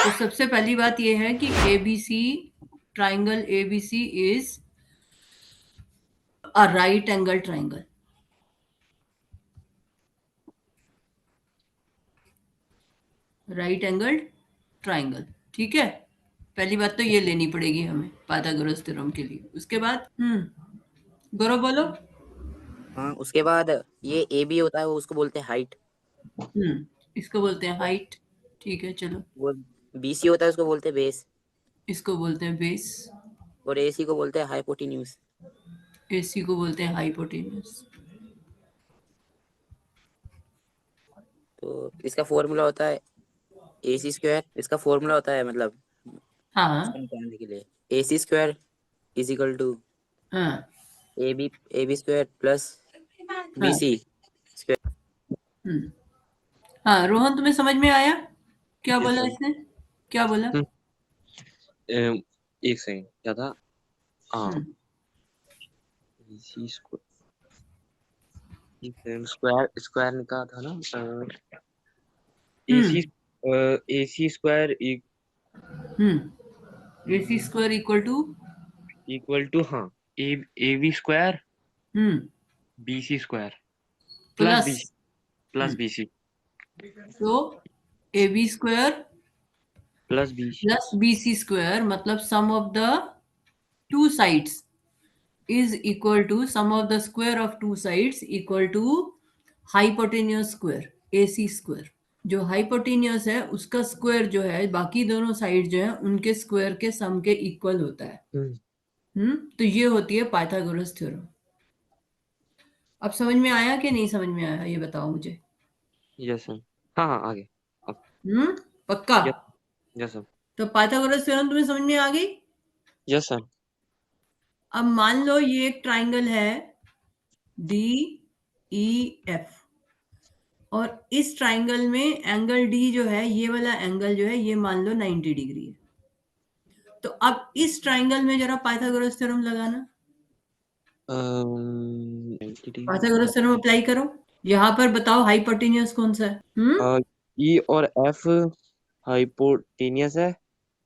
तो सबसे पहली बात ये है कि ABC triangle ABC is a right angle triangle. Right angle triangle, ठीक है। पहली बात तो ये लेनी पड़ेगी हमें पाइथागोरस थ्योरम के लिए। उसके बाद गौरव बोलो। हाँ, उसके बाद ये ए बी होता है, वो उसको बोलते हैं हाइट। इसको बोलते हैं हाइट, ठीक है चलो। वो बी सी होता है, उसको बोलते हैं बेस। इसको बोलते हैं बेस। और ए सी को बोलते हैं हाइपोटेन्यूज। AC को बोलते हैं हाइपोटेन्यूज। तो इसका फॉर्मूला होता है ए सी स्क्वायर। इसका फॉर्मूला होता है मतलब इसको हाँ निकालने के लिए A C square is equal to हाँ A B square plus B हाँ। C square. हम्म हाँ रोहन, तुम्हें समझ में आया क्या यस बोला सर। इसने? क्या बोला? एक सेकंड, क्या था? हाँ, इसी स्क्वायर स्क्वायर निकाला था ना। AC AC square AC square equal to, हाँ, A A B square hmm B C square plus plus B plus B C तो AB square plus B C. Plus BC square मतलब sum of the two sides is equal to sum of the square of two sides equal to hypotenuse square AC square। जो hypotenuse है उसका square जो है बाकी दोनों side जो है उनके स्क्वायर के सम के इक्वल होता है। तो ये होती है पाइथागोरस थ्योरम। अब समझ में आया कि नहीं समझ में आया ये बताओ मुझे। Yes sir. हाँ हाँ, आगे। अब पक्का? यस। Yes sir. तो पाइथागोरस थ्योरम तुम्हें समझ में आ गई। Yes sir. अब मान लो ये एक ट्राइंगल है DEF और इस ट्राइंगल में एंगल D जो है ये वाला एंगल जो है ये मान लो 90 डिग्री है। तो अब इस ट्राइंगल में जरा पाइथागोरस थ्योरम लगाना। पाइथागोरस थ्योरम अप्लाई करो। यहाँ पर बताओ हाइपोटेन्यूस कौन सा है? ई और एफ हाइपोटेनियस है।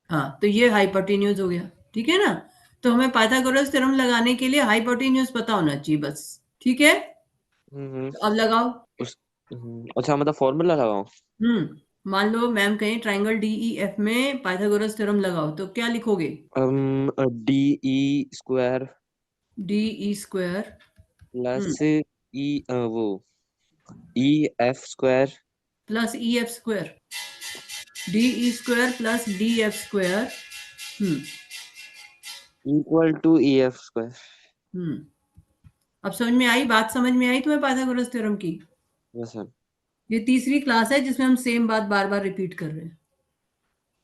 हाँ तो ये हाइपोटेन्यूस हो गया, ठीक है ना। तो हमें पाइथागोरस थ्योरम लगाने के लिए हाइपोटेन्यूस पता होना चाहिए बस, ठीक है। तो अब लगाओ। अच्छा, मतलब फॉर्मूला लगाओ। मान लो मैम कहें ट्राइंगल DEF में पाइथागोरस थ्योरम लगाओ तो क्या लिखोगे? D E square DE square plus E वो E F square plus EF square. DE square plus DF square equal to E F square. अब समझ में आई बात? समझ में आई तुम्हें पाइथागोरस थ्योरम की? Yes sir. ये तीसरी क्लास है जिसमें हम सेम बात बार बार रिपीट कर रहे हैं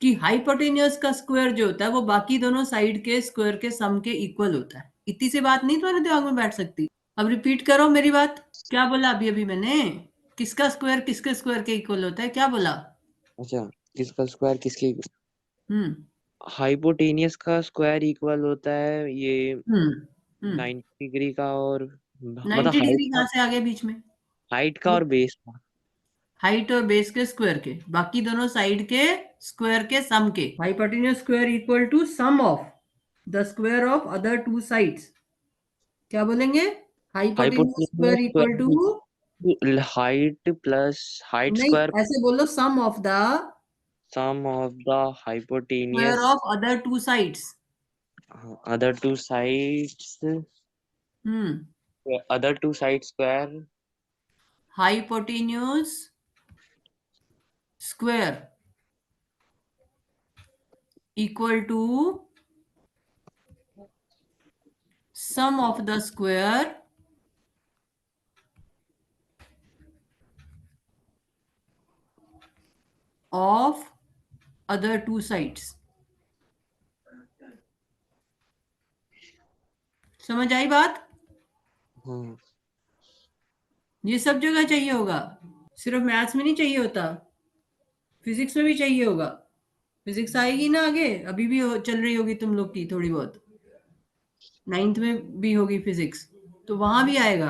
कि हाइपोटेन्यूस का स्क्वायर जो होता है वो बाकी दोनों साइड के स्क्वायर के सम के इक्वल होता है। इतनी सी बात नहीं तुम्हारे दिमाग में बैठ सकती? अब रिपीट करो मेरी बात। क्या बोला अभी अभी मैंने? किसका स्क्वायर किसके स्क्वायर के इक्वल होता है, क्या बोला? अच्छा, किसका स्क्वायर किसके? हम्म हाइपोटेनियस का स्क्वायर इक्वल होता है ये हम्म 90 डिग्री का, और मतलब 90 डिग्री कहाँ से आ गया बीच में? हाइट का और बेस का। हाइट और बेस के स्क्वायर के बाकी दोनों साइड के स्क्वायर के सम के। Hypotenuse square equal to sum of the square of other two sides. क्या बोलेंगे? Hypotenuse hypotenuse square equal to, square height plus height नहीं स्क्वायर ऐसे बोलो, sum of the sum of the square hypotenuse of other two sides. Other two sides hmm other two side square hypotenuse square equal to sum of the square of other two sides. समझ आई बात? ये सब जगह चाहिए होगा, सिर्फ maths में नहीं चाहिए होता, फिजिक्स में भी चाहिए होगा। फिजिक्स आएगी ना आगे, अभी भी चल रही होगी तुम लोग की थोड़ी बहुत, 9th में भी होगी फिजिक्स, तो वहां भी आएगा।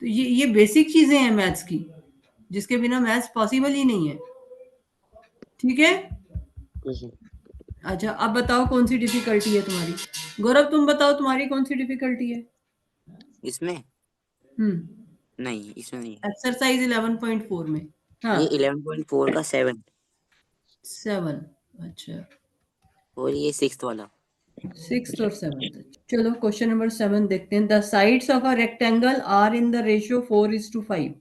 तो ये बेसिक चीजें हैं मैथ्स की जिसके बिना मैथ्स पॉसिबल ही नहीं है, ठीक है। अच्छा, अब बताओ कौन सी डिफिकल्टी है तुम्हारी। गौरव तुम बताओ तुम्हारी कौन सी डिफिकल्टी है। इसमें नहीं, इसमें नहीं। एक्सरसाइज 11.4 में। हाँ, ये 11.4 का 7 7। अच्छा, और ये 6th वाला। 6th और 7th। चलो क्वेश्चन नंबर 7 देखते हैं। The sides of a rectangle are in the ratio 4:5।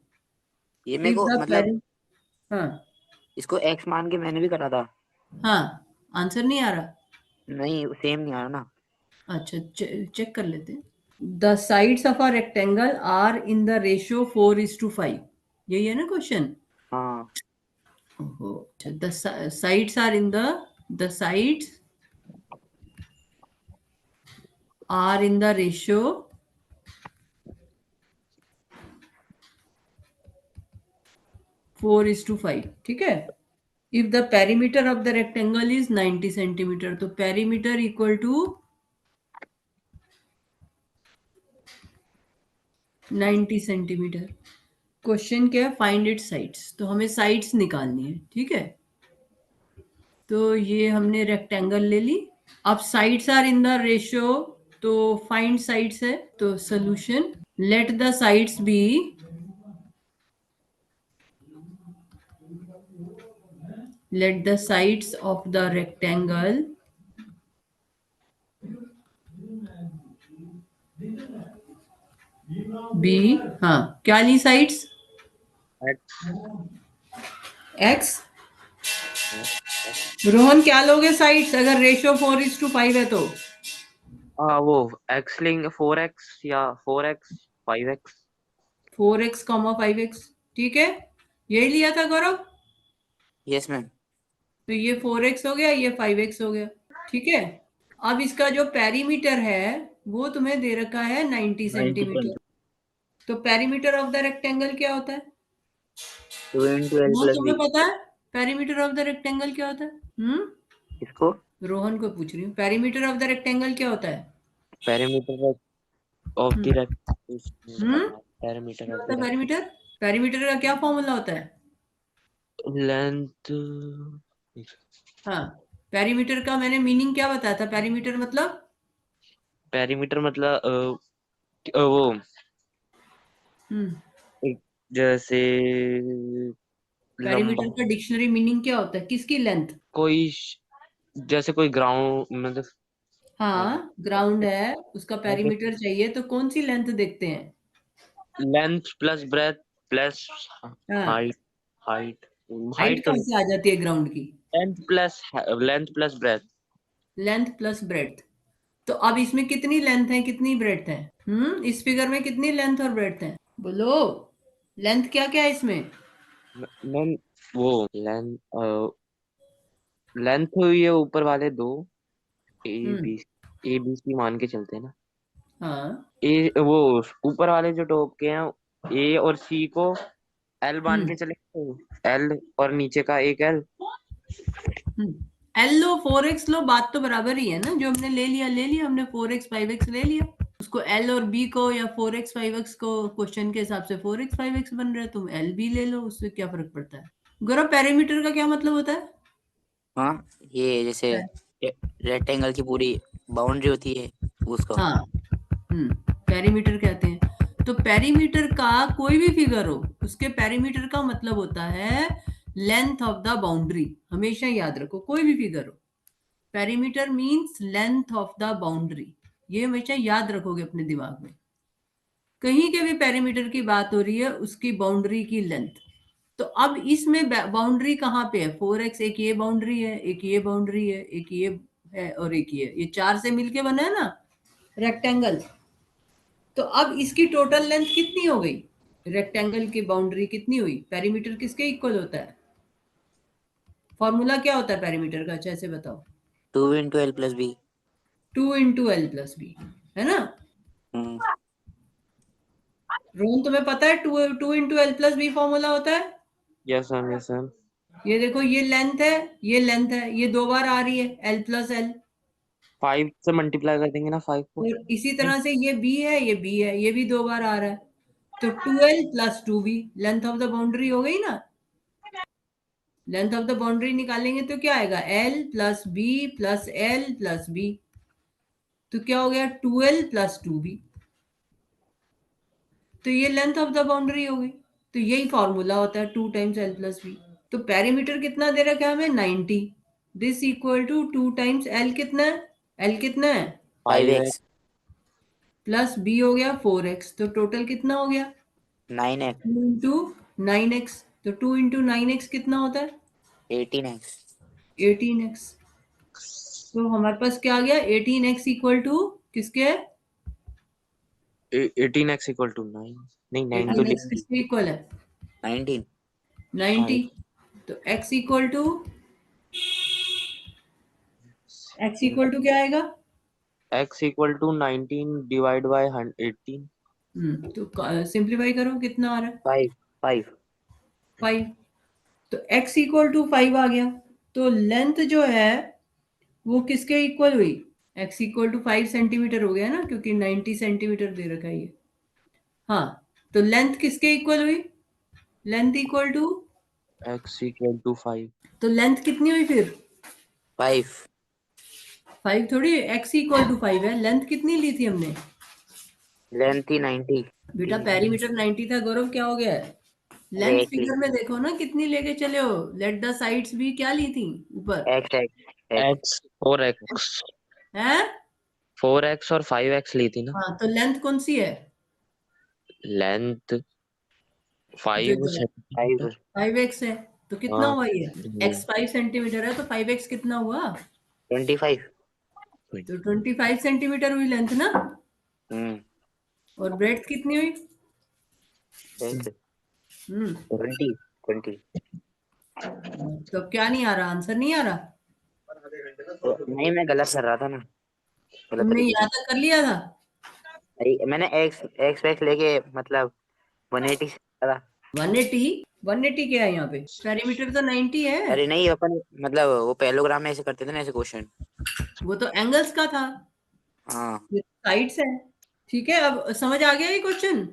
ये मेरे इफ को द मतलब हाँ इसको x मान के मैंने भी करा था। हाँ, आंसर नहीं आ रहा। नहीं, सेम नहीं आ रहा ना। अच्छा, चेक कर लेते हैं। The sides of a rectangle are in the ratio 4:5। यही है ना क्वेश्चन। हाँ, ओहो, अच्छा, the sides are in the sides are in the ratio 4:5। ठीक है। If the perimeter of the rectangle is 90 centimeter, तो perimeter equal to 90 centimeter. Question क्या है, फाइंड इट साइड्स। तो हमें साइड्स निकालनी है। ठीक है, तो ये हमने रेक्टेंगल ले ली। अब sides are in the ratio, तो फाइंड साइड्स है। तो solution, let the sides be let the sides of the rectangle be, हाँ क्या ली साइड्स, x। रोहन क्या लोगे साइड्स अगर रेशियो 4:5 है तो। वो x लेंगे 4x या 4x 5x। 4x, 5x। ठीक है, यही लिया था गौरव। Yes ma'am. तो ये 4x हो गया, ये 5x हो गया। ठीक है, अब इसका जो पेरीमीटर है वो तुम्हें दे रखा है 90 सेंटीमीटर। तो पेरीमीटर ऑफ द रेक्टेंगल क्या होता है 2 into l वो plus तुम्हें b। पता है। पेरीमीटर ऑफ द रेक्टेंगल क्या होता है। इसको रोहन को पूछ रही हूँ, पेरीमीटर ऑफ द रेक्टेंगल क्या होता है। Perimeter of the hmm hmm perimeter क्या ऑफ होता है द पेरीमीटर। पेरीमीटर का क्या फॉर्मूला होता है। लेंथ। हाँ, पेरीमीटर का मैंने मीनिंग क्या बताया था। पेरीमीटर मतलब पेरीमीटर मतलब वो हम्म एक जैसे लंबा पेरीमीटर का डिक्शनरी मीनिंग क्या होता है, किसकी लेंथ। कोई जैसे कोई ग्राउंड मतलब हाँ, ग्राउंड है, उसका पेरीमीटर चाहिए तो कौन सी लेंथ देखते हैं। लेंथ प्लस ब्रेथ प्लस हाँ, हाइट। हाइट हाइट हाइट तो कहाँ से आ जाती है ग्राउंड की। Length plus breadth. Length plus breadth. तो अब इसमें कितनी लेंथ है कितनी ब्रेड्थ है। इस फिगर में कितनी लेंथ और ब्रेड्थ है बोलो। लेंथ क्या क्या है इसमें। मैम वो लेंथ हुई है ऊपर वाले दो ए हम्म बी ए बी सी मान के चलते हैं ना। हाँ ए वो ऊपर वाले जो टॉप के हैं ए और सी को एल मान हम्म के चले एल और नीचे का एक एल। एल लो 4x लो, बात तो बराबर ही है ना। जो हमने ले लिया हमने 4x 5x ले लिया। उसको एल और बी को या 4x 5x को क्वेश्चन के हिसाब से 4x 5x बन रहा है, तुम एल बी ले लो, उससे क्या फर्क पड़ता है। गौरव पेरीमीटर का क्या मतलब होता है। हाँ, ये जैसे रेक्टेंगल की पूरी बाउंड्री होती है उसको। हाँ, पेरीमीटर कहते हैं। तो पेरीमीटर का कोई भी फिगर हो, उसके पेरीमीटर का मतलब होता है लेंथ ऑफ द बाउंड्री। हमेशा याद रखो, कोई भी फिगर हो, perimeter means length of the boundary. ये हमेशा याद रखोगे अपने दिमाग में। कहीं के भी पेरीमीटर की बात हो रही है, उसकी बाउंड्री की लेंथ। तो अब इसमें बाउंड्री कहाँ पे है। 4x, एक ये बाउंड्री है, एक ये बाउंड्री है, एक ये है और एक ये चार से मिलके बना है ना रेक्टेंगल। तो अब इसकी टोटल लेंथ कितनी हो गई, रेक्टेंगल की बाउंड्री कितनी हुई। पेरीमीटर किसके इक्वल होता है, फॉर्मूला क्या होता है पेरीमीटर का, अच्छा ऐसे बताओ। 2 into l plus b। 2 into l plus b, है ना। हम्म, रोहन तुम्हें पता है 2 into l plus b formula होता है। Yes ma'am yes ma'am. ये देखो, ये लेंथ है, ये लेंथ है, ये दो बार आ रही है l+l। 5 से मल्टीप्लाई कर देंगे ना 5 को। और इसी तरह से ये b है, ये b है, ये भी दो बार आ रहा है। तो 2l + 2b length of the boundary हो गई ना। लेंथ ऑफ द बाउंड्री निकालेंगे तो क्या आएगा, L plus B plus L plus B, तो क्या हो गया 2L प्लस 2B। तो ये लेंथ ऑफ द बाउंड्री हो गई। तो यही फॉर्मूला होता है 2 टाइम्स L प्लस बी। तो पेरीमीटर कितना दे रखा है हमें 90, this equal to 2 times L कितना है, L कितना है 5x प्लस बी हो गया 4x, तो टोटल कितना हो गया 9x 2 इंटू 9x, तो 2 इंटू 9x कितना होता है 18x 18x। तो हमारे पास क्या आ गया 18x इक्वल टू किसके है, 18x इक्वल टू 9, नहीं 9 तो 18x किसके इक्वल है 19 90। तो x इक्वल टू क्या आएगा, x equal to 19 divide by 18। तो सिंप्लीफाई करो कितना आ रहा है 5 5 5। तो x इक्वल टू 5 आ गया। तो लेंथ जो है वो किसके इक्वल हुई, x इक्वल टू 5 सेंटीमीटर हो गया ना, क्योंकि 90 सेंटीमीटर दे रखा है ये। हाँ, तो लेंथ किसके इक्वल हुई, length equal to, x equal to 5। तो लेंथ कितनी हुई फिर 5 5 थोड़ी, x इक्वल टू 5 है, लेंथ कितनी ली थी हमने लेंथ थी 90 बेटा, पेरीमीटर 90 था। गौरव क्या हो गया है, अरे लेंथ x फिगर में देखो ना कितनी लेके चले हो, लेट द साइड्स भी क्या ली थी ऊपर x x x x 4x है। 4x और 5x ली थी ना। हाँ, तो लेंथ कौन सी है, लेंथ जो 5 5 5x है, तो कितना हाँ हुआ ये, x 5 सेंटीमीटर है तो 5x कितना हुआ, 25 तो 25 सेंटीमीटर हुई लेंथ ना। हम्म और ब्रेड्थ कितनी हुई, लेंथ हम्म 20 20 तो क्या नहीं आ रहा, आंसर नहीं आ रहा, नहीं मैं गलत कर रहा था ना गलत तुमने तरीके से याद कर लिया था अरे मैंने x x x लेके मतलब 180 से करा 180, 180 क्या है यहाँ पे, पेरीमीटर तो 90 है, अरे नहीं अपन मतलब वो पैरेललोग्राम में ऐसे करते थे ना ऐसे क्वेश्चन वो तो एंगल्स का था, हाँ ये साइड्स है। ठीक है, अब समझ आ गया ये क्वेश्चन।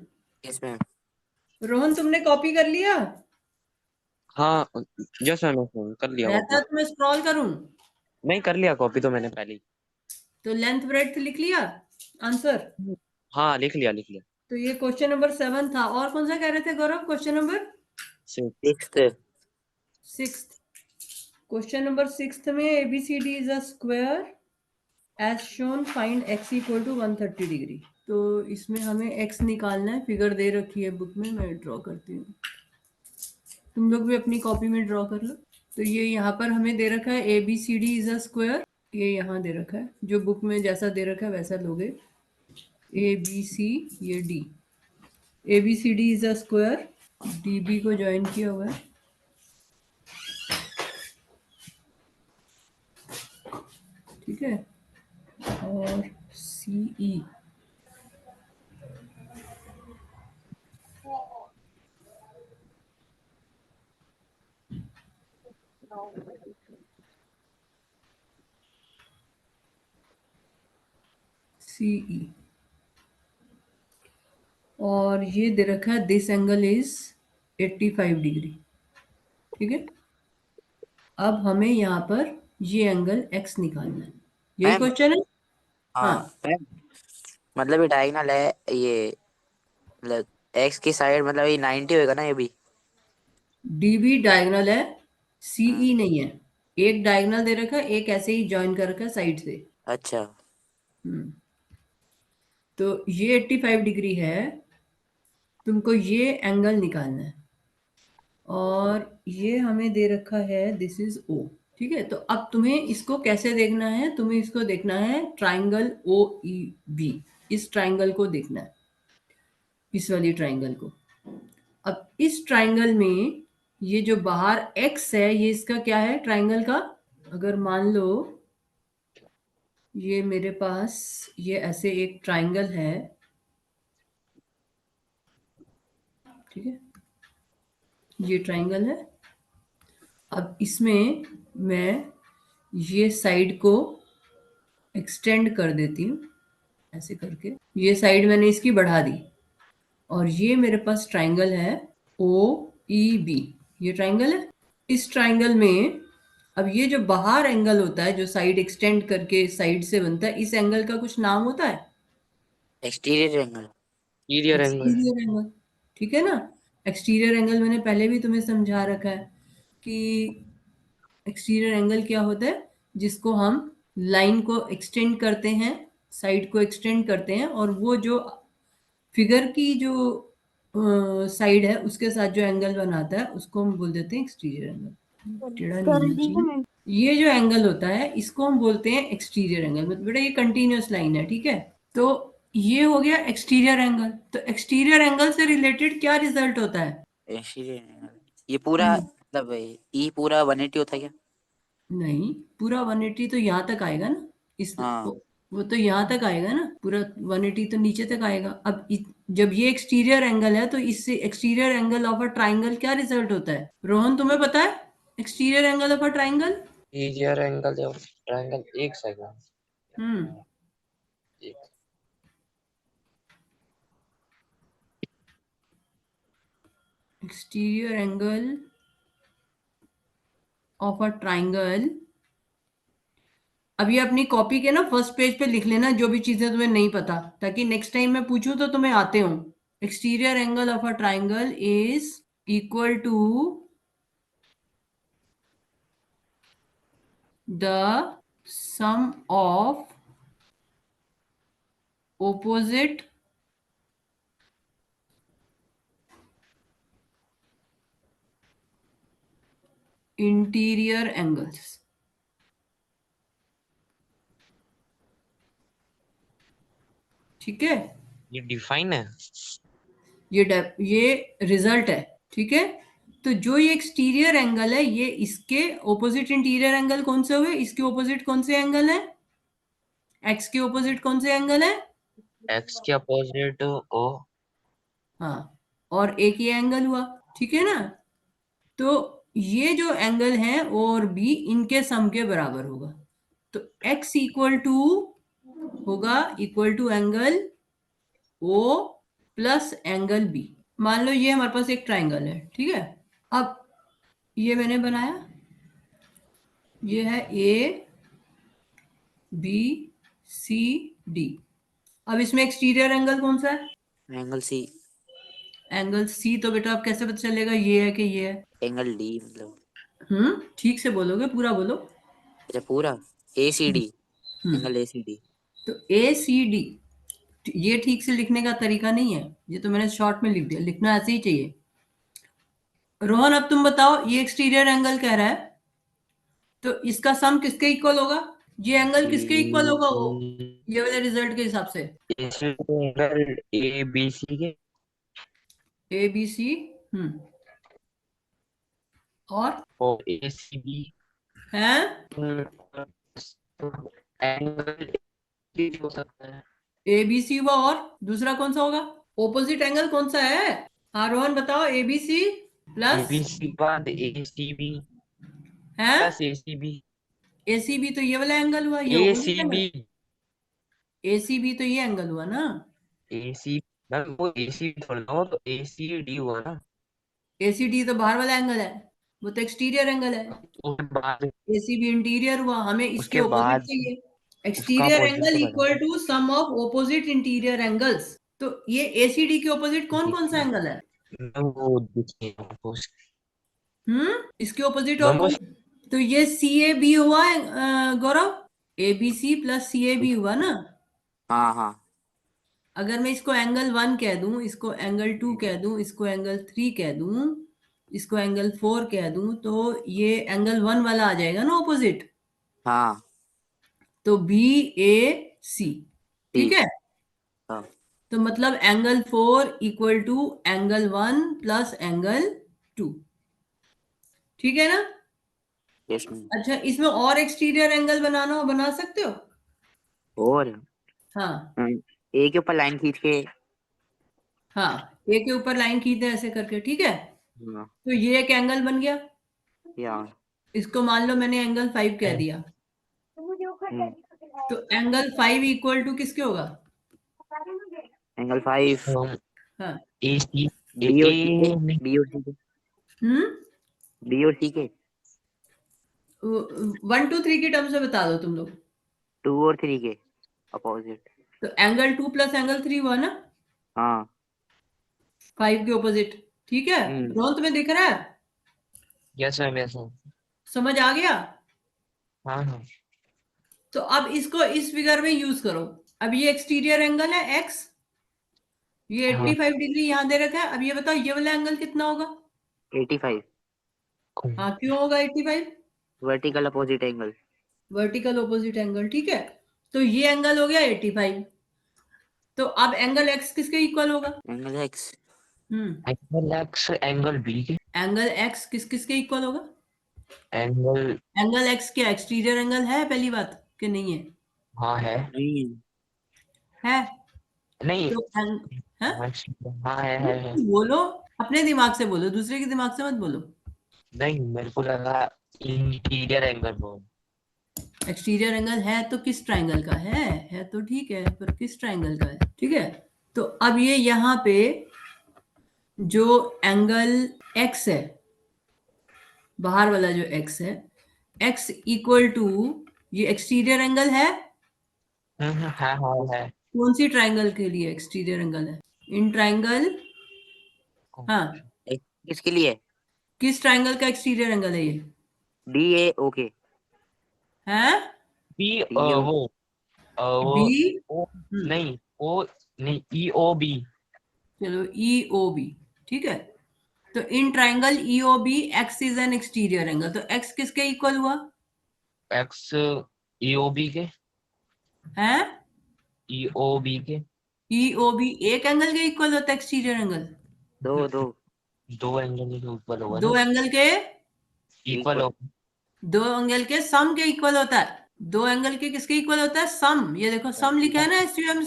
इसमें रोहन तुमने कॉपी कर लिया, हाँ जस्ट मैंने फोन कर लिया रहता कॉपी। तो मैं स्क्रॉल करूं, नहीं कर लिया कॉपी तो मैंने पहले ही। तो लेंथ ब्रेड्थ लिख लिया आंसर। हाँ लिख लिया लिख लिया। तो ये क्वेश्चन नंबर 7 था। और कौन सा कह रहे थे गौरव, क्वेश्चन नंबर से 6th 6। क्वेश्चन नंबर 6 में ABCD is a square as shown, find x equal to 130 degree. तो इसमें हमें x निकालना है, फिगर दे रखी है बुक में, मैं ड्रॉ करती हूँ, तुम लोग भी अपनी कॉपी में ड्रॉ कर लो। तो ये यहाँ पर हमें दे रखा है ABCD इज अ स्क्वायर, ये यहाँ दे रखा है, जो बुक में जैसा दे रखा है वैसा लोगे, ABC ये D, ABCD is a square, DB को ज्वाइन किया हुआ है, ठीक है, और CE CE, और ये दे रखा है दिस एंगल इज 85 डिग्री, ठीक है। अब हमें यहाँ पर ये एंगल x निकालना है, यही मैम क्वेश्चन है। हाँ, हाँ मैम मतलब ये डायगोनल है ये मतलब x की साइड मतलब ये 90 होएगा ना ये भी DB डायगोनल है, हाँ CE नहीं है, एक डायगोनल दे रखा है, एक ऐसे ही ज्वाइन कर रखा है साइड से। अच्छा हम्म तो ये 85 डिग्री है, तुमको ये एंगल निकालना है, और ये हमें दे रखा है दिस इज O, ठीक है। तो अब तुम्हें इसको कैसे देखना है, तुम्हें इसको देखना है ट्राइंगल OEB, इस ट्राइंगल को देखना है, इस वाली ट्राइंगल को। अब इस ट्राइंगल में ये जो बाहर x है, ये इसका क्या है ट्राइंगल का, अगर मान लो ये मेरे पास ये ऐसे एक ट्राइंगल है, ठीक है, ये ट्राइंगल है। अब इसमें मैं ये साइड को एक्सटेंड कर देती हूँ, ऐसे करके ये साइड मैंने इसकी बढ़ा दी, और ये मेरे पास ट्राइंगल है OEB, ये ट्राइंगल है। इस ट्राइंगल में अब ये जो बाहर एंगल होता है, जो साइड एक्सटेंड करके साइड से बनता है, इस एंगल का कुछ नाम होता है? Exterior angle. Exterior angle. Exterior angle, ठीक है ना। एक्सटीरियर एंगल मैंने पहले भी तुम्हें समझा रखा है कि एक्सटीरियर एंगल क्या होता है, जिसको हम लाइन को एक्सटेंड करते हैं, साइड को एक्सटेंड करते हैं, और वो जो फिगर की जो साइड है उसके साथ जो एंगल बनाता है उसको हम बोल देते हैं एक्सटीरियर एंगल। टेढ़ा नहीं होना चाहिए। ये जो एंगल होता है इसको हम बोलते हैं एक्सटीरियर एंगल। मतलब बेटा ये कंटिन्यूअस लाइन है, ठीक है। तो ये हो गया एक्सटीरियर एंगल। तो एक्सटीरियर एंगल से रिलेटेड क्या रिजल्ट होता है? एक्सटीरियर एंगल, ये पूरा मतलब ई पूरा 180 होता है क्या? नहीं, पूरा 180 तो यहाँ तक आएगा ना। इस हाँ। वो तो यहाँ तक आएगा ना, पूरा 180 तो नीचे तक आएगा। अब जब ये एक्सटीरियर एंगल है तो इससे exterior angle of a triangle क्या रिजल्ट होता है? रोहन तुम्हें पता है exterior angle of a triangle? Exterior angle जब ट्रायंगल, एक सेकंड, एक exterior angle of a triangle. अब ये अपनी कॉपी के ना फर्स्ट पेज पे लिख लेना जो भी चीजें तुम्हें नहीं पता, ताकि नेक्स्ट टाइम मैं पूछूं तो तुम्हें आते हो। Exterior angle of a triangle is equal to the sum of opposite interior angles. ठीक है, ये डिफाइन है। ये रिजल्ट है, ठीक है। तो जो ये एक्सटीरियर एंगल है, ये इसके ऑपोजिट इंटीरियर एंगल कौन से हुए? इसके ऑपोजिट कौन से एंगल है? एक्स के ऑपोजिट कौन से एंगल है? एक्स के अपोजिट ओ। हाँ, और एक ये एंगल हुआ, ठीक है ना। तो ये जो एंगल है और बी, इनके सम के बराबर होगा। तो x इक्वल टू होगा equal to angle O plus angle B. मान लो ये हमारे पास एक ट्राइंगल है, ठीक है। अब ये मैंने बनाया, ये है ए बी सी डी। अब इसमें एक्सटीरियर एंगल कौन सा है? Angle C. Angle C. तो बेटा अब कैसे पता चलेगा ये है कि ये है? एंगल डी मतलब। ठीक से बोलोगे, पूरा बोलो। अच्छा पूरा A C D. Hmm angle A C D. तो ए सी डी, ये ठीक से लिखने का तरीका नहीं है, ये तो मैंने शॉर्ट में लिख दिया, लिखना ऐसे ही चाहिए। रोहन अब तुम बताओ, ये एक्सटीरियर एंगल कह रहा है, तो इसका सम किसके इक्वल होगा? ये एंगल किसके इक्वल होगा? वो ये वाले रिजल्ट के हिसाब से एंगल ए बी सी के। A B C. और ए सी बी है एंगल हो सकता है। ए बी सी हुआ, और दूसरा कौन सा होगा? ओपोजिट एंगल कौन सा है? हाँ रोहन बताओ, A B C A plus B C बाद ए सी बी है plus A C B. A C B, तो ये वाला एंगल हुआ, ये A C opposite B angle. A C B तो ये एंगल हुआ ना। ए सी, वो ए सी थोड़ा ना, वो तो ए सी डी हुआ ना। ए सी डी तो बाहर वाला एंगल है, वो तो एक्सटीरियर एंगल है। उसके बाद ए सी बी इंटीरियर हुआ, हमें इसके उसके ऑपोजिट बाद चाहिए। उसका एक्सटीरियर अपोजिट एंगल तो इक्वल बता। To sum of opposite interior angles. तो ये एसीडी के ऑपोजिट कौन कौन सा एंगल है? वो दिखे इसके ऑपोजिट और वो कौन? तो ये सी ए बी हुआ है, Gaurav. A B C plus C A B हुआ ना। हाँ हाँ। अगर मैं इसको एंगल 1 कह दूं, इसको एंगल 2 कह दूं, इसको एंगल 3 कह दूं, इसको एंगल 4 कह दूं, तो ये एंगल 1 वाला आ जाएगा ना ऑपोजिट। हाँ तो बी ए सी, ठीक ठीक। है। हाँ तो मतलब angle 4 equal to angle 1 plus angle 2, ठीक है ना। Yes ma'am. अच्छा, इसमें और एक्सटीरियर एंगल बनाना हो बना सकते हो। और हाँ ए के ऊपर लाइन खींच के। हाँ, ए के ऊपर लाइन खींचते हैं ऐसे करके, ठीक है। हाँ, तो ये एक एंगल बन गया। या इसको मान लो मैंने एंगल 5 कह दिया। तो एंगल 5 इक्वल टू किसके होगा? एंगल 5 हाँ ए सी बी और सी के। ए बी और सी के। हम्म डी और सी के 1 2 3 की टर्म से बता दो तुम लोग। 2 और 3 के अपोजिट। तो एंगल 2 प्लस एंगल 3 हुआ ना, हाँ 5 के ऑपोजिट। ठीक है, रोहन तुम्हें दिख रहा है? Yes ma'am yes ma'am. समझ आ गया? हाँ हाँ तो अब इसको इस फिगर में यूज करो। अब ये एक्सटीरियर एंगल है x, ये हाँ। 85 डिग्री यहाँ दे रखा है। अब ये बताओ ये वाला एंगल कितना होगा? 85 हाँ, क्यों होगा 85? Vertical opposite angle. Vertical opposite angle. ठीक है, तो ये एंगल हो गया 85। तो अब एंगल x किसके इक्वल होगा? Angle X angle X angle B के। एंगल x किस किसके इक्वल होगा? एंगल एंगल x क्या एक्सटीरियर एंगल है पहली बात कि नहीं है? हाँ है। नहीं है। नहीं तो हाँ? हाँ है। बोलो, अपने दिमाग से बोलो, दूसरे के दिमाग से मत बोलो। नहीं मेरे को लगा इंटीरियर एंगल बोल। एक्सटीरियर एंगल है तो किस ट्राइंगल का है तो ठीक है, पर किस ट्राइंगल का है? ठीक है, तो अब ये यहाँ पे जो एंगल x है, बाहर वाला जो x है, x इक्वल टू ये एक्सटीरियर एंगल है। है। कौन सी ट्राइंगल के लिए एक्सटीरियर एंगल है? In triangle. हाँ, किसके लिए? किस ट्राइंगल का एक्सटीरियर एंगल है ये? डी ए ओके है बी डी ओ वो बी। ओ नहीं ओ नहीं ई ओ बी। चलो ई ओ बी। ठीक है, तो in triangle E O B X is an exterior angle, तो एक्स किसके इक्वल हुआ? एक्स ई ओ बी के। है ई ओ बी के। ई ओ बी एक एंगल के इक्वल होता है एक्सटीरियर एंगल? दो दो दो एंगल के ऊपर होगा दो ना। एंगल के, इक्वल हो। दो एंगल के सम के इक्वल होता है। दो एंगल के किसके इक्वल होता है? सम। ये देखो सम लिखा है ना STM,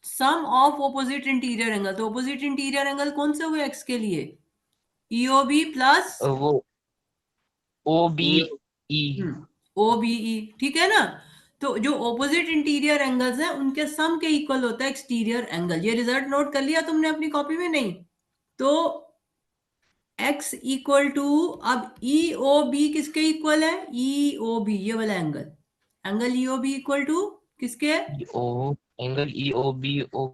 sum of opposite interior angle. तो ऑपोजिट इंटीरियर एंगल कौन से हुए एक्स के लिए? ईओबी प्लस वो ओ B E. O B E. ठीक है ना, तो जो ऑपोजिट इंटीरियर एंगल्स हैं उनके सम के इक्वल होता है एक्सटीरियर एंगल। ये रिजल्ट नोट कर लिया तुमने अपनी कॉपी में? नहीं तो x इक्वल टू, अब ई ओ बी किसके इक्वल है? ई ओ बी, ये वाला angle, angle E O B equal to किसके है? ओ angle E O B O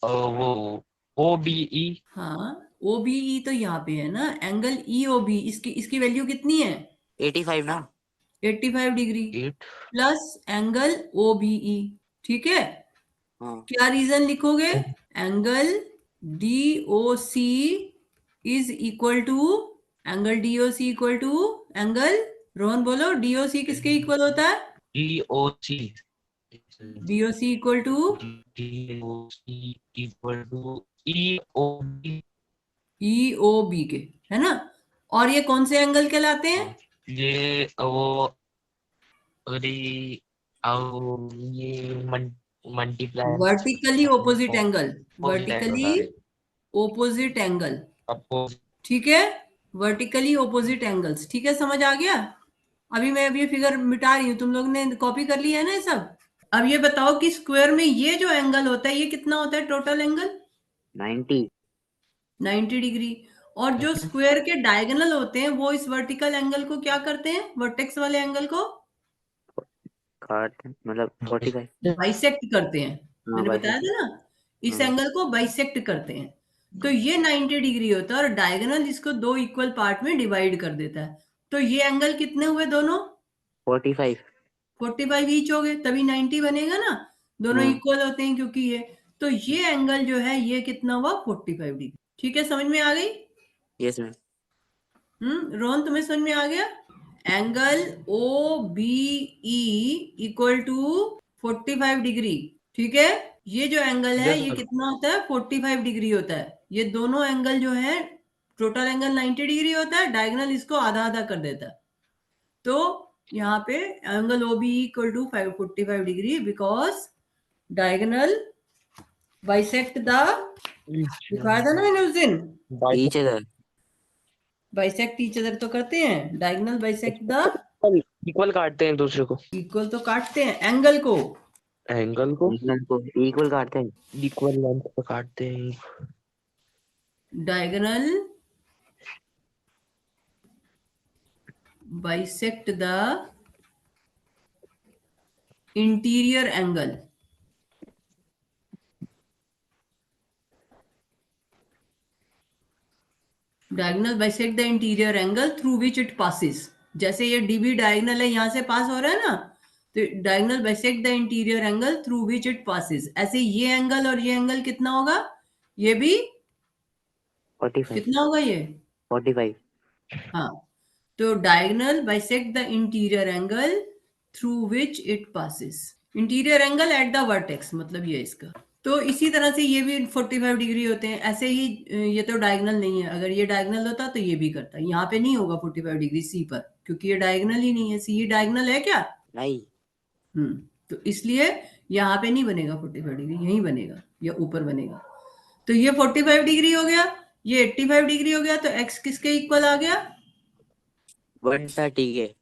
वो ओ बी ई। हाँ, ओ बी ई तो यहाँ पे है ना, एंगल ई ओ बी, इसकी इसकी वैल्यू कितनी है? 85 ना 85 degree 8। Plus angle O B E. ठीक है, हाँ क्या रीजन लिखोगे? Angle D O C is equal to, angle D O C equal to angle, Rohan बोलो, डी ओ सी किसके इक्वल होता है? D O C. D O C equal to D O C equal to E O B. E O B के, है ना? और ये कौन से एंगल कहलाते हैं? ये वो अरे ये multiply vertically opposite angle, vertically opposite angle. ठीक है, वर्टिकली ऑपोजिट एंगल्स। ठीक है, समझ आ गया? अभी मैं ये फिगर मिटा रही हूँ, तुम लोग ने कॉपी कर लिया है ना ये सब? अब ये बताओ कि स्क्वायर में ये जो एंगल होता है ये कितना होता है टोटल एंगल? 90 डिग्री। और जो स्क्वायर के डायगोनल होते हैं वो इस वर्टिकल एंगल को क्या करते हैं? वर्टेक्स वाले एंगल को काट मतलब 45 बाइसेक्ट करते हैं। हाँ मैंने भाई बताया था ना, इस हाँ एंगल को बाइसेक्ट करते हैं। तो ये 90 डिग्री होता है और डायगोनल इसको दो इक्वल पार्ट में डिवाइड कर देता है। तो ये एंगल कितने हुए दोनों? 45 45 ईच हो गए, तभी 90 बनेगा ना, दोनों हाँ इक्वल होते हैं क्योंकि ये। तो ये एंगल जो है ये कितना हुआ? 45 डिग्री। ठीक है, समझ में आ गई? यस मैम रोहन तुम्हें समझ में आ गया? Angle O B E equal to 45 degree. ठीक है, ये जो एंगल है ये कितना होता है? 45 डिग्री होता है। ये दोनों एंगल जो है, टोटल एंगल 90 डिग्री होता है, डायगोनल इसको आधा आधा कर देता है। तो यहाँ पे angle O B equal to 45 degree because diagonal bisect the, दिखाया था ना मैंने उस दिन, each other bisect each other तो करते हैं, डायगोनल बाइसेक्ट द, इक्वल काटते हैं दूसरे को। इक्वल तो काटते हैं, एंगल को, एंगल को इक्वल काटते हैं इक्वल लेंथ पे काटते हैं। Diagonal bisect the interior angle diagonal bisect the interior angle through which it passes. जैसे ये डीबी डायगोनल है, यहां से पास हो रहा है ना, तो diagonal bisect the interior angle through which it passes. ऐसे ये एंगल और ये एंगल कितना होगा, ये भी 45 कितना होगा ये 45 हाँ, तो diagonal bisect the interior angle through which it passes. Interior angle at the vertex, मतलब ये इसका। तो इसी तरह से ये भी 45 डिग्री होते हैं। ऐसे ही ये तो डायगोनल नहीं है, अगर ये डायगोनल होता तो ये भी करता। यहाँ पे नहीं होगा 45 डिग्री सी पर, क्योंकि ये डायगोनल ही नहीं है। सी डायगोनल है क्या? नहीं। तो इसलिए यहाँ पे नहीं बनेगा 45 डिग्री, यहीं बनेगा या ऊपर बनेगा। तो ये 45 डिग्री हो गया, ये 85 डिग्री हो गया, तो एक्स किसके इक्वल आ गया? 130 के।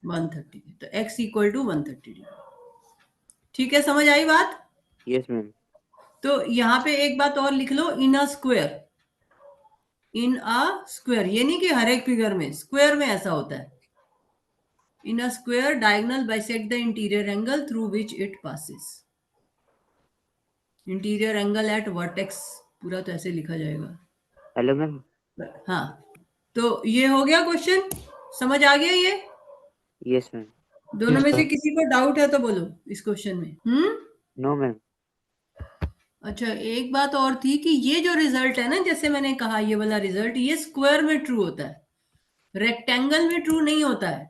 130 के। तो एक्स इक्वल टू 130 डिग्री। ठीक है, समझ आई बात? Yes ma'am. तो यहाँ पे एक बात और लिख लो, इन a square. In a square, ये नहीं कि हर एक फिगर में, स्क्वायर में ऐसा होता है। In a square diagonal bisect the interior angle through which it passes. Interior angle at vertex, पूरा तो ऐसे लिखा जाएगा। Hello ma'am. हाँ, तो ये हो गया क्वेश्चन, समझ आ गया ये? Yes ma'am. दोनों में से किसी को डाउट है तो बोलो इस क्वेश्चन में। No ma'am. अच्छा, एक बात और थी कि ये जो रिजल्ट है ना, जैसे मैंने कहा ये वाला रिजल्ट, ये स्क्वायर में ट्रू होता है, रेक्टेंगल में ट्रू नहीं होता है,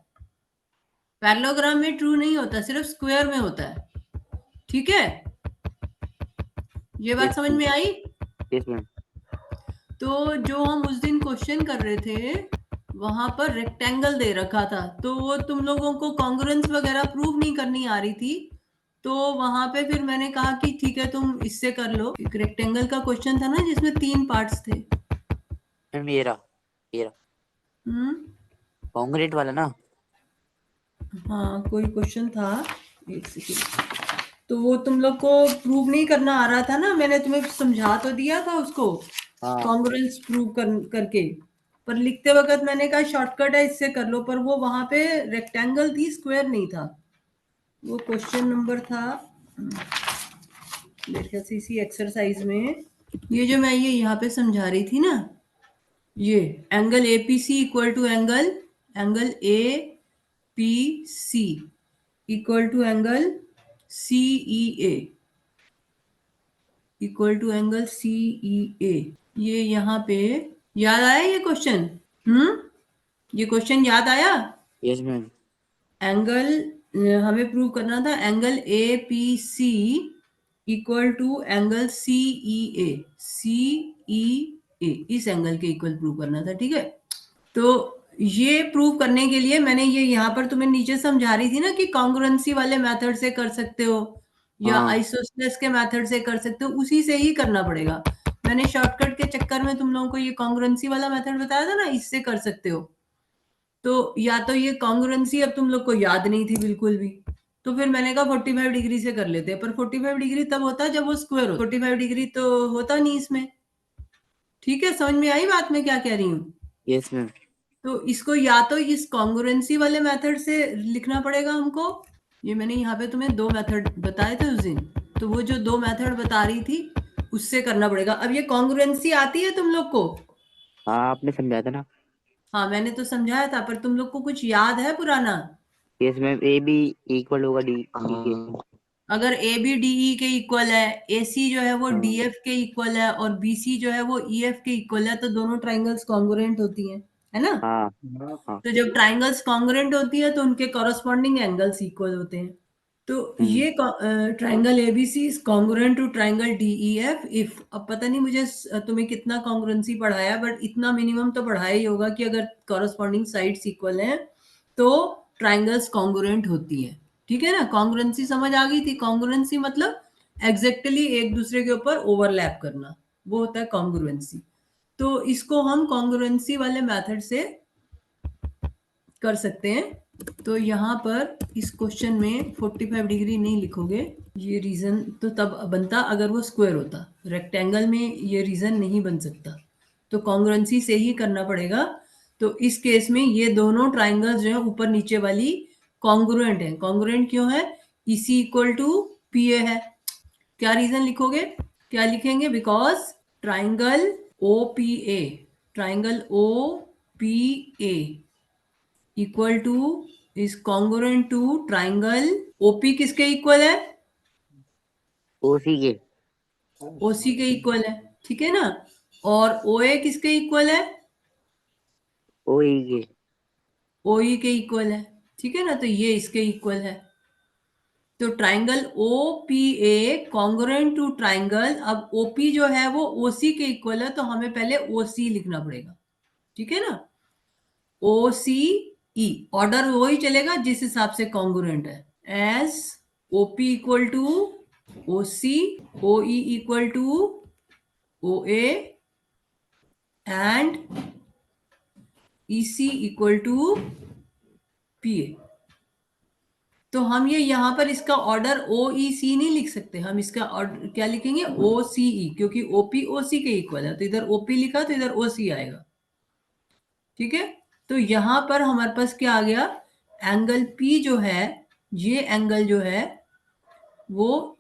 पैरेललोग्राम में ट्रू नहीं होता, सिर्फ स्क्वायर में होता है। ठीक है, ये बात समझ में आई? Yes ma'am. तो जो हम उस दिन क्वेश्चन कर रहे थे वहां पर रेक्टेंगल दे रखा था, तो वो तुम लोगों को कॉन्ग्रुएंस वगैरह प्रूव नहीं करनी आ रही थी, तो वहां पे फिर मैंने कहा कि ठीक है तुम इससे कर लो। एक रेक्टेंगल का क्वेश्चन था ना जिसमें 3 पार्ट्स थे। मैम ये रहा कॉन्क्रीट वाला ना। हाँ, कोई क्वेश्चन था, एक सेकेंड। तो वो तुम लोग को प्रूव नहीं करना आ रहा था ना, मैंने तुम्हें समझा तो दिया था उसको, कॉन्ग्रुएंस प्रूव करके, पर लिखते वक्त मैंने कहा शॉर्टकट है इससे कर लो, पर वो वहां पे रेक्टेंगल थी, स्क्वायर नहीं था। वो क्वेश्चन नंबर था मेरे ख्याल से इसी एक्सरसाइज में, ये जो मैं ये यहाँ पे समझा रही थी ना, ये angle APC equal to angle A P C equal to angle CEA equal to angle CEA. ये यहाँ पे याद आया ये क्वेश्चन? ये क्वेश्चन याद आया? Yes ma'am. एंगल हमें प्रूव करना था, angle A P C equal to angle CEA, CEA इस एंगल के इक्वल प्रूव करना था। ठीक है, तो ये प्रूव करने के लिए मैंने ये यहाँ पर तुम्हें नीचे समझा रही थी ना कि कॉन्ग्रुएंसी वाले मेथड से कर सकते हो या आइसोसेलेस के मेथड से कर सकते हो, उसी से ही करना पड़ेगा। मैंने शॉर्टकट के चक्कर में तुम लोगों को ये कॉन्ग्रुएंसी वाला मेथड बताया था ना, इससे कर सकते हो। तो या तो ये कॉन्ग्रुएंसी अब तुम लोग को याद नहीं थी बिल्कुल भी, तो फिर मैंने कहा 45 डिग्री से कर लेते हैं, पर 45 डिग्री तब होता है जब वो स्क्वायर हो, 45 डिग्री तो होता नहीं इसमें। ठीक है, समझ में आई बात मैं क्या कह रही हूँ? Yes ma'am. तो इसको या तो इस कॉन्ग्रुएंसी वाले मेथड से लिखना पड़ेगा हमको, ये मैंने यहाँ पे तुम्हें 2 मेथड बताए थे उस दिन, तो वो जो 2 मेथड बता रही थी उससे करना पड़ेगा। अब ये कॉन्ग्रुएंसी आती है तुम लोग को? हाँ, आपने समझाया था ना। हाँ, मैंने तो समझाया था, पर तुम लोग को कुछ याद है पुराना? Yes ma'am. A B equal होगा डी के। अगर ए बी डी ई के इक्वल है, ए सी जो है वो डी एफ के इक्वल है, और बी सी जो है वो ई एफ के इक्वल है, तो दोनों ट्राइंगल्स कॉन्ग्रुएंट होती हैं, है ना? हाँ। तो जब ट्राइंगल्स कॉन्ग्रुएंट होती है तो उनके कॉरस्पॉन्डिंग एंगल्स इक्वल होते हैं। तो ये triangle ABC is congruent to triangle DEF if, अब पता नहीं मुझे तुम्हें कितना कॉन्ग्रुएंसी पढ़ाया, बट इतना मिनिमम तो पढ़ाया ही होगा कि अगर कॉरस्पॉन्डिंग साइड्स इक्वल हैं तो ट्राइंगल्स कॉन्ग्रुएंट होती है। ठीक है ना, कॉन्ग्रुएंसी समझ आ गई थी? कॉन्ग्रुएंसी मतलब एग्जैक्टली एक दूसरे के ऊपर ओवरलैप करना, वो होता है कॉन्ग्रुएंसी। तो इसको हम कॉन्ग्रुएंसी वाले मेथड से कर सकते हैं। तो यहाँ पर इस क्वेश्चन में 45 डिग्री नहीं लिखोगे, ये रीजन तो तब बनता अगर वो स्क्वायर होता, रेक्टेंगल में ये रीजन नहीं बन सकता, तो कॉन्ग्रुएंसी से ही करना पड़ेगा। तो इस केस में ये दोनों ट्राइंगल्स जो है ऊपर नीचे वाली कॉन्ग्रुएंट है। कॉन्ग्रुएंट क्यों है? EC इक्वल टू PA है। क्या रीजन लिखोगे? क्या लिखेंगे? Because triangle OPA, triangle OPA equal to is congruent to triangle OP किसके इक्वल है? ओसी के OC के इक्वल है, ठीक है ना। और OA किसके इक्वल है? ओई के OE के इक्वल है, ठीक है ना। तो ये इसके इक्वल है। तो triangle OPA congruent to triangle, अब OP जो है वो OC के इक्वल है, तो हमें पहले OC लिखना पड़ेगा, ठीक है ना। OCE ऑर्डर वही चलेगा जिस हिसाब से कॉन्ग्रुएंट है। As OP equal to OC, OE equal to OA and EC equal to PA। तो हम ये यहाँ पर इसका ऑर्डर OEC नहीं लिख सकते, हम इसका ऑर्डर क्या लिखेंगे? OCE, क्योंकि OP OC के इक्वल है। तो इधर OP लिखा तो इधर OC आएगा, ठीक है। तो यहाँ पर हमारे पास क्या आ गया? एंगल P जो है, ये एंगल जो है वो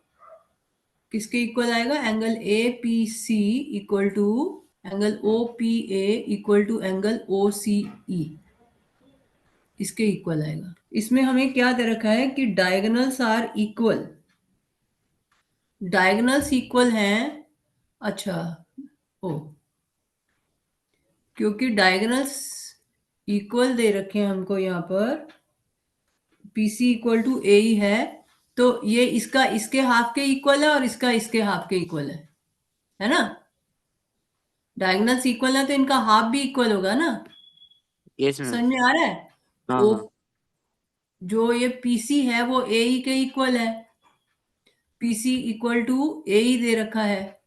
किसके इक्वल आएगा? Angle APC equal to angle OPA equal to angle OCE, इसके इक्वल आएगा। इसमें हमें क्या दे रखा है कि diagonals are equal, diagonals equal हैं। अच्छा, ओ, क्योंकि डायगोनल्स इक्वल दे रखे हैं हमको यहाँ पर, PC इक्वल टू AE है, तो ये इसका इसके हाफ के इक्वल है और इसका इसके हाफ के इक्वल है ना। डायगोनल्स इक्वल है तो इनका हाफ भी इक्वल होगा ना। यस समझ मैम में आ रहा है? हाँ ओ, हाँ जो ये PC है वो AE के इक्वल है, PC इक्वल टू AE दे रखा है।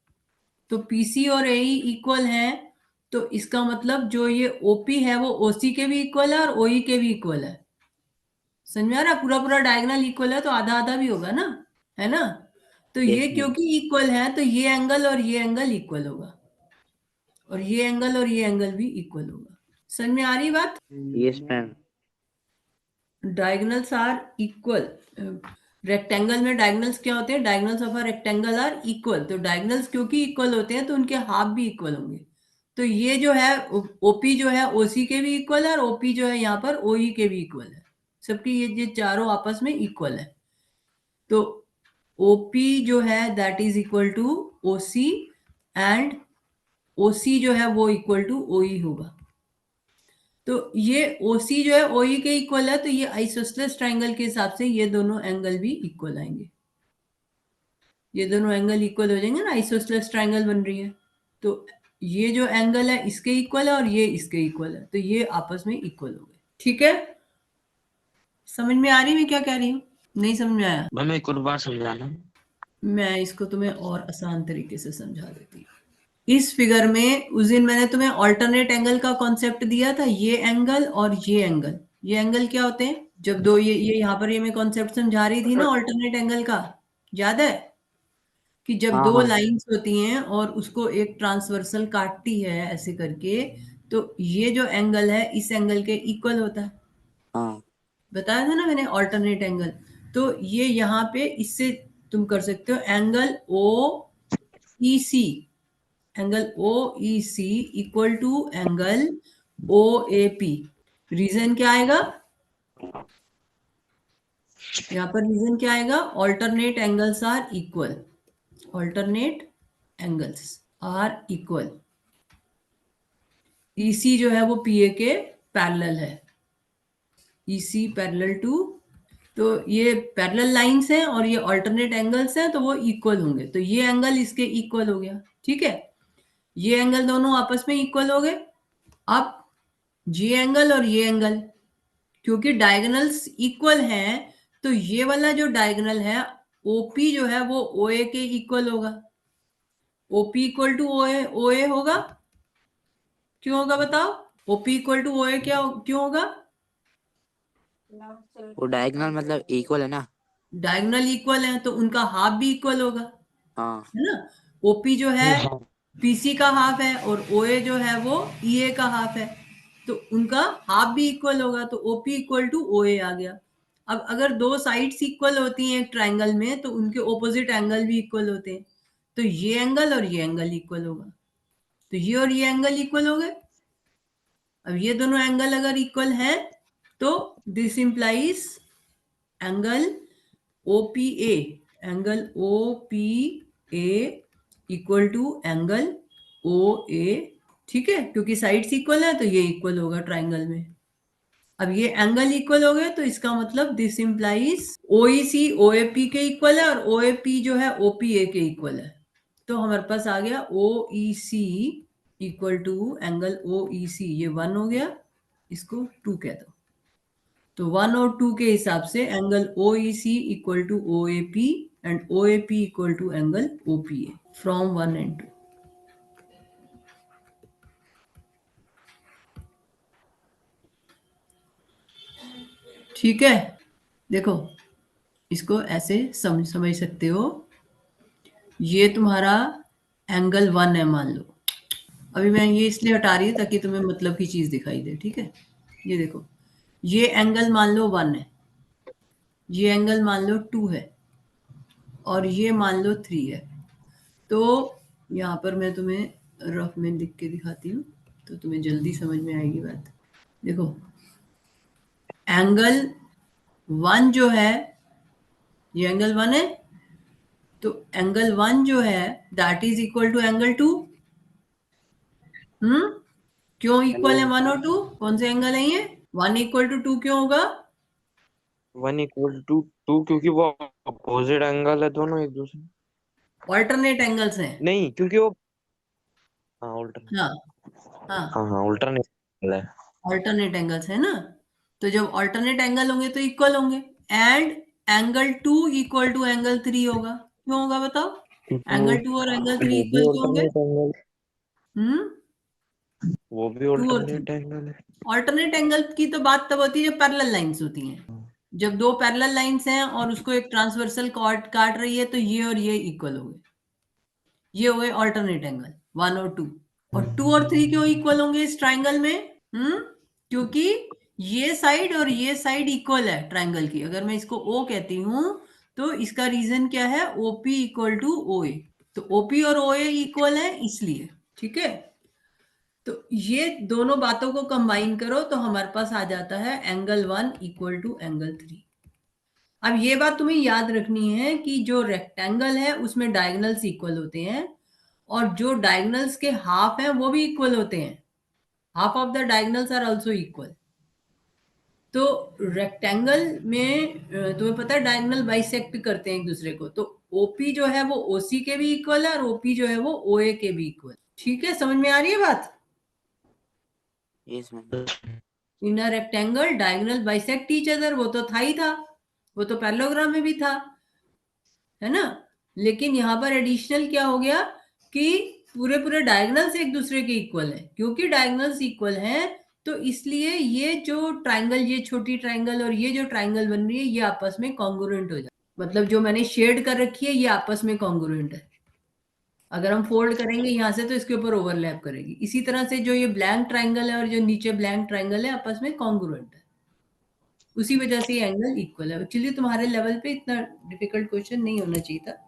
तो PC और AE इक्वल हैं, तो इसका मतलब जो ये OP है वो OC के भी इक्वल है और OE के भी इक्वल है। समझ में आ रहा है? पूरा पूरा डायगोनल इक्वल है तो आधा आधा भी होगा ना, है ना। तो ये यस मैम क्योंकि इक्वल है तो ये एंगल और ये एंगल इक्वल होगा, और ये एंगल और ये एंगल भी इक्वल होगा। समझ में आ रही बात? Yes ma'am diagonals are equal. Rectangle में डायगोनल्स क्या होते हैं? Diagonals of a rectangle are equal. तो डायगोनल्स क्योंकि इक्वल होते हैं तो उनके हाफ भी इक्वल होंगे। तो ये जो है OP जो है OC के भी इक्वल है और OP जो है यहाँ पर OE के भी इक्वल है। सबकी ये चारों आपस में इक्वल है। तो OP जो है that is equal to OC and OC जो है वो इक्वल टू OE होगा। तो ये OC जो है OE के इक्वल है, तो ये आइसोसेलेस ट्रायंगल के हिसाब से ये दोनों एंगल भी इक्वल आएंगे। ये दोनों एंगल इक्वल हो जाएंगे ना, आइसोसेलेस ट्रायंगल बन रही है। तो ये जो एंगल है इसके इक्वल है और ये इसके इक्वल है, तो ये आपस में इक्वल हो गए, ठीक है। समझ में आ रही मैं क्या कह रही हूँ? नहीं समझ में आया? मैम एक और बार समझाना। मैं इसको तुम्हें और आसान तरीके से समझा देती हूँ। इस फिगर में उस दिन मैंने तुम्हें ऑल्टरनेट एंगल का कॉन्सेप्ट दिया था, ये एंगल और ये एंगल। ये एंगल क्या होते हैं? जब दो ये यहाँ पर ये मैं कॉन्सेप्ट समझा रही थी ना ऑल्टरनेट एंगल का, याद है? कि जब हाँ दो हाँ लाइंस होती हैं और उसको एक ट्रांसवर्सल काटती है ऐसे करके, तो ये जो एंगल है इस एंगल के इक्वल होता है। हाँ बताया था ना मैंने ऑल्टरनेट एंगल। तो ये यहाँ पे इससे तुम कर सकते हो angle OEC, angle OEC equal to angle OAP। Reason क्या आएगा यहाँ पर? रीजन क्या आएगा? Alternate angles are equal, alternate angles are equal. EC जो है वो PA के पैरेलल है, EC पैरेलल टू, तो ये पैरेलल लाइंस हैं और ये ऑल्टरनेट एंगल्स हैं, तो वो इक्वल होंगे। तो ये एंगल इसके इक्वल हो गया, ठीक है। ये एंगल दोनों आपस में इक्वल हो गए। अब ये एंगल और ये एंगल, क्योंकि डायगोनल्स इक्वल हैं, तो ये वाला जो डायगोनल है OP जो है वो OA के इक्वल होगा। OP इक्वल टू OA होगा। क्यों होगा बताओ? OP इक्वल टू OA क्या क्यों होगा? वो डायगोनल मतलब इक्वल है ना। डायगोनल इक्वल है तो उनका हाफ भी इक्वल होगा, हाँ है ना। OP जो है PC का हाफ है और OA जो है वो EA का हाफ है। तो उनका हाफ भी इक्वल होगा, तो ओपी इक्वल टू ओए आ गया। अब अगर दो साइड्स इक्वल होती हैं एक ट्राइंगल में तो उनके ऑपोजिट एंगल भी इक्वल होते हैं, तो ये एंगल और ये एंगल इक्वल होगा, तो ये और ये एंगल इक्वल हो गए। अब ये दोनों एंगल अगर इक्वल हैं तो this implies angle OPA, angle OPA equal to angle OA, ठीक है, क्योंकि साइड्स इक्वल है तो ये इक्वल होगा ट्राइंगल में। अब ये एंगल इक्वल हो गए तो इसका मतलब दिस इंप्लाइज OEC OAP के इक्वल है और OAP जो है OPA के इक्वल है। तो हमारे पास आ गया OEC equal to angle OEC, ये 1 हो गया, इसको 2 कह दो। तो 1 और 2 के हिसाब से angle OEC equal to OAP and OAP equal to angle OPA from 1 and 2। ठीक है, देखो इसको ऐसे समझ सकते हो। ये तुम्हारा एंगल 1 है मान लो। अभी मैं ये इसलिए हटा रही हूँ ताकि तुम्हें मतलब की चीज दिखाई दे, ठीक है। ये देखो, ये एंगल मान लो 1 है, ये एंगल मान लो 2 है और ये मान लो 3 है। तो यहाँ पर मैं तुम्हें रफ में लिख के दिखाती हूँ तो तुम्हें जल्दी समझ में आएगी बात। देखो एंगल 1 जो है, ये एंगल 1 है, तो एंगल 1 जो है that is equal to angle 2। क्यों इक्वल है 1 और 2? कौन से एंगल है ये? 1 इक्वल टू 2 क्यों होगा? 1 इक्वल टू 2 क्योंकि वो अपोजिट एंगल है दोनों एक दूसरे। ऑल्टरनेट एंगल्स हैं। नहीं, क्योंकि वो हाँ ऑल्टरनेट, हाँ हाँ, हाँ ऑल्टरनेट है। ऑल्टरनेट एंगल्स है ना। तो जब ऑल्टरनेट एंगल होंगे तो इक्वल होंगे, and angle 2 equal to angle 3 होगा। क्यों होगा बताओ? क्योंकि एंगल 2 और एंगल 3 वो भी इक्वल क्यों होंगे? ऑल्टरनेट एंगल, हम्म वो भी 2 और 3 ऑल्टरनेट एंगल है। ऑल्टरनेट एंगल की तो बात तब होती है जब पैरेलल लाइंस होती हैं। जब दो पैरेलल लाइंस हैं और उसको एक ट्रांसवर्सल कॉर्ड काट रही है तो ये और ये इक्वल हो गए, ये हो गए ऑल्टरनेट एंगल 1 और 2। और 2 और 3 क्यों इक्वल होंगे इस ट्राइंगल में? क्योंकि ये साइड और ये साइड इक्वल है ट्राइंगल की। अगर मैं इसको O कहती हूं तो इसका रीजन क्या है? OP equal to OA। तो OP और OA इक्वल है इसलिए, ठीक है। तो ये दोनों बातों को कंबाइन करो तो हमारे पास आ जाता है एंगल 1 इक्वल टू एंगल 3। अब ये बात तुम्हें याद रखनी है कि जो रेक्टेंगल है उसमें डायगोनल्स इक्वल होते हैं और जो डायगोनल्स के हाफ हैं वो भी इक्वल होते हैं। Half of the diagonals are also equal. तो रेक्टेंगल में तुम्हें पता है डायगोनल बाइसेक्ट करते हैं एक दूसरे को, तो ओपी जो है वो ओसी के भी इक्वल है और ओपी जो है वो ओए के भी इक्वल। ठीक है, समझ में आ रही है बात? Yes ma'am. In a rectangle diagonal bisect each other, वो तो था ही था, वो तो पैरेललोग्राम में भी था, है ना। लेकिन यहाँ पर एडिशनल क्या हो गया कि पूरे पूरे डायगोनल्स एक दूसरे के इक्वल है। क्योंकि डायगोनल्स इक्वल हैं तो इसलिए ये जो ट्राइंगल, ये छोटी ट्राइंगल और ये जो ट्राइंगल बन रही है ये आपस में कॉन्ग्रुएंट हो जाए। मतलब जो मैंने शेड कर रखी है ये आपस में कॉन्ग्रुएंट है। अगर हम फोल्ड करेंगे यहाँ से तो इसके ऊपर ओवरलैप करेगी। इसी तरह से जो ये ब्लैंक ट्राइंगल है और जो नीचे ब्लैंक ट्राइंगल है आपस में कॉन्ग्रुएंट है, उसी वजह से ये एंगल इक्वल है। एक्चुअली तुम्हारे लेवल पे इतना डिफिकल्ट क्वेश्चन नहीं होना चाहिए था,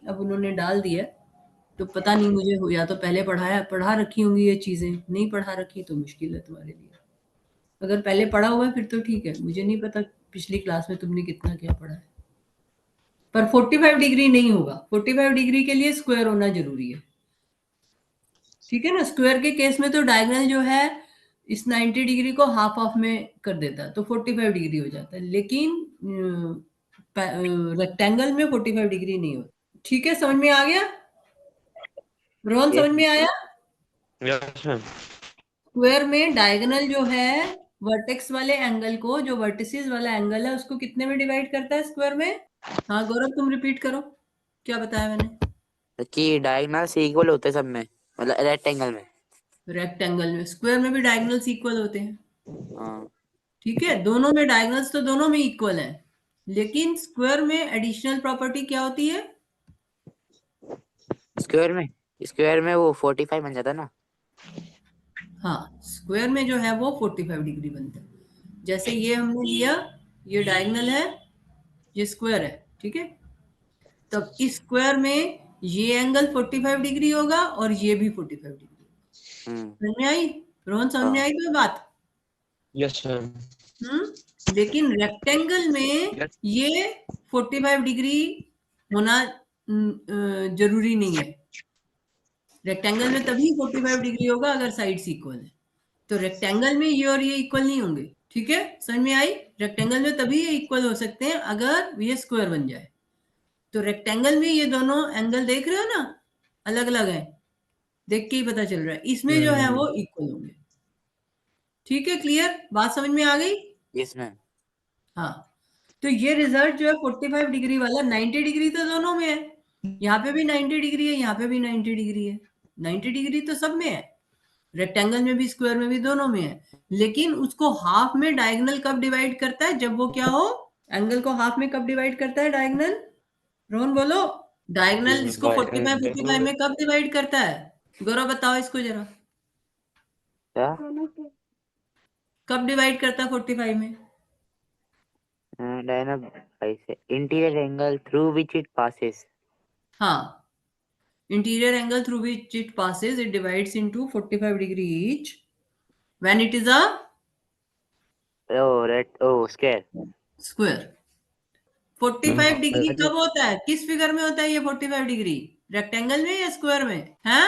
अब उन्होंने डाल दिया तो पता नहीं मुझे या तो पहले पढ़ा रखी होंगी ये चीजें, नहीं पढ़ा रखी तो मुश्किल है तुम्हारे लिए। अगर पहले पढ़ा हुआ है फिर तो ठीक है, मुझे नहीं पता पिछली क्लास में तुमने कितना क्या पढ़ा है। पर 45 डिग्री नहीं होगा, 45 डिग्री के लिए स्क्वायर होना जरूरी है, ठीक है ना। स्क्वायर के केस में तो डायगोनल जो है इस 90 डिग्री को हाफ ऑफ में कर देता है तो 45 डिग्री हो जाता है, लेकिन रेक्टेंगल में 45 डिग्री नहीं होता। ठीक है, समझ में आ गया रोहन? समझ में आया? Yes ma'am. स्क्वायर में डायगोनल जो है वर्टेक्स वाले एंगल को, जो वर्टिसेस वाला एंगल है उसको कितने में डिवाइड करता है स्क्वायर में? हाँ गौरव तुम रिपीट करो, क्या बताया मैंने? कि डायगोनल्स इक्वल होते हैं सब में, मतलब रेक्टेंगल में। रेक्टेंगल में, स्क्वायर में भी डायगोनल्स इक्वल होते हैं, हाँ। ठीक है। दोनों में डायगोनल्स तो दोनों में इक्वल है, लेकिन स्क्वायर में एडिशनल प्रॉपर्टी क्या होती है? स्क्वायर में वो 45 बन जाता है ना। हाँ, स्क्वायर में जो है वो 45 डिग्री बनता है। जैसे ये हमने लिया, ये डायगोनल है, ये स्क्वायर है, ठीक है। तब इस स्क्वायर में ये एंगल 45 डिग्री होगा और ये भी 45 डिग्री। समझ में आई रोहन? समझ में आई कोई बात? Yes ma'am. लेकिन रेक्टेंगल में Yes. ये 45 डिग्री होना जरूरी नहीं है। रेक्टेंगल में तभी 45 डिग्री होगा अगर साइड्स इक्वल है। तो रेक्टेंगल में ये और ये इक्वल नहीं होंगे, ठीक है। समझ में आई? रेक्टेंगल में तभी ये इक्वल हो सकते हैं अगर ये स्क्वायर बन जाए। तो रेक्टेंगल में ये दोनों एंगल देख रहे हो ना, अलग अलग है, देख के ही पता चल रहा है। इसमें जो है वो इक्वल होंगे, ठीक है। क्लियर बात? समझ में आ गई? Yes ma'am. हाँ, तो ये रिजल्ट जो है 45 डिग्री वाला, 90 डिग्री तो दोनों में है। यहाँ पे भी 90 डिग्री है, यहाँ पे भी 90 डिग्री है। 90 डिग्री तो सब में है, रेक्टेंगल में भी स्क्वायर में भी, दोनों में है। लेकिन उसको हाफ में डायगोनल कब डिवाइड करता है? जब वो क्या हो, एंगल को हाफ में कब डिवाइड करता है डायगोनल? रोहन बोलो। डायगोनल इसको 45 में कब डिवाइड करता है? गौरव बताओ इसको जरा, क्या? कब डिवाइड करता है 45 में? डायगोनल ऐसे interior angle through which it passes. हाँ, interior angle through which it passes, it divides into 45 degree each when it is a square. square. 45 degree कब होता है? किस फिगर में होता है ये 45 डिग्री? रेक्टेंगल में या स्क्वायर में? है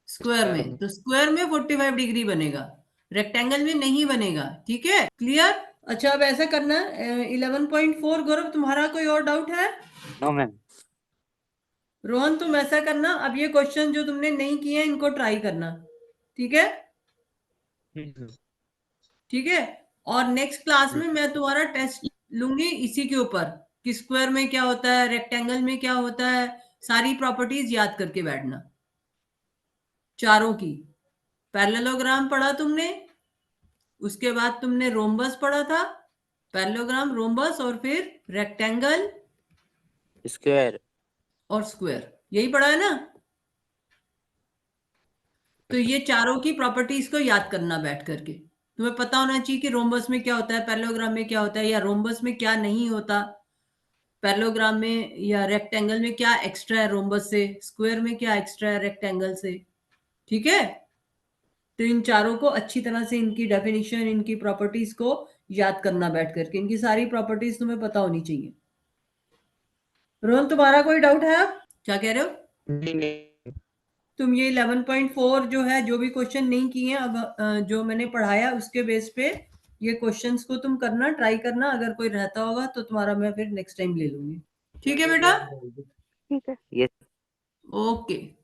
स्क्वायर में। तो स्क्वायर में 45 डिग्री बनेगा, रेक्टेंगल में नहीं बनेगा, ठीक है। क्लियर? अच्छा, अब ऐसा करना 11.4। गौरव तुम्हारा कोई और डाउट है? No ma'am. रोहन तुम ऐसा करना, अब ये क्वेश्चन जो तुमने नहीं किए इनको ट्राई करना, ठीक है। ठीक है, और नेक्स्ट क्लास में मैं तुम्हारा टेस्ट लूंगी इसी के ऊपर कि स्क्वायर में क्या होता है, रेक्टेंगल में क्या होता है। सारी प्रॉपर्टीज याद करके बैठना चारों की। पैरेललोग्राम पढ़ा तुमने, उसके बाद तुमने रोम्बस पढ़ा था, पैरेललोग्राम, रोम्बस, और फिर रेक्टेंगल, स्क्वायर और स्क्वायर, यही पढ़ा है ना। तो ये चारों की प्रॉपर्टीज को याद करना बैठ करके। तुम्हें पता होना चाहिए कि रोम्बस में क्या होता है, पैरेललोग्राम में क्या होता है, या रोम्बस में क्या नहीं होता, पैरेललोग्राम में या रेक्टेंगल में क्या एक्स्ट्रा है रोम्बस से, स्क्वायर में क्या एक्स्ट्रा है रेक्टेंगल से, ठीक है। तो इन चारों को अच्छी तरह से, इनकी डेफिनेशन, इनकी प्रॉपर्टीज को याद करना बैठ करके। इनकी सारी प्रॉपर्टीज तुम्हें पता होनी चाहिए। रोहन तुम्हारा कोई डाउट है? आप क्या कह रहे हो? तुम ये 11.4 जो है, जो भी क्वेश्चन नहीं किए हैं अब, जो मैंने पढ़ाया उसके बेस पे ये क्वेश्चंस को तुम करना, ट्राई करना। अगर कोई रहता होगा तो तुम्हारा मैं फिर नेक्स्ट टाइम ले लूंगी, ठीक है बेटा? ठीक है। यस। ओके।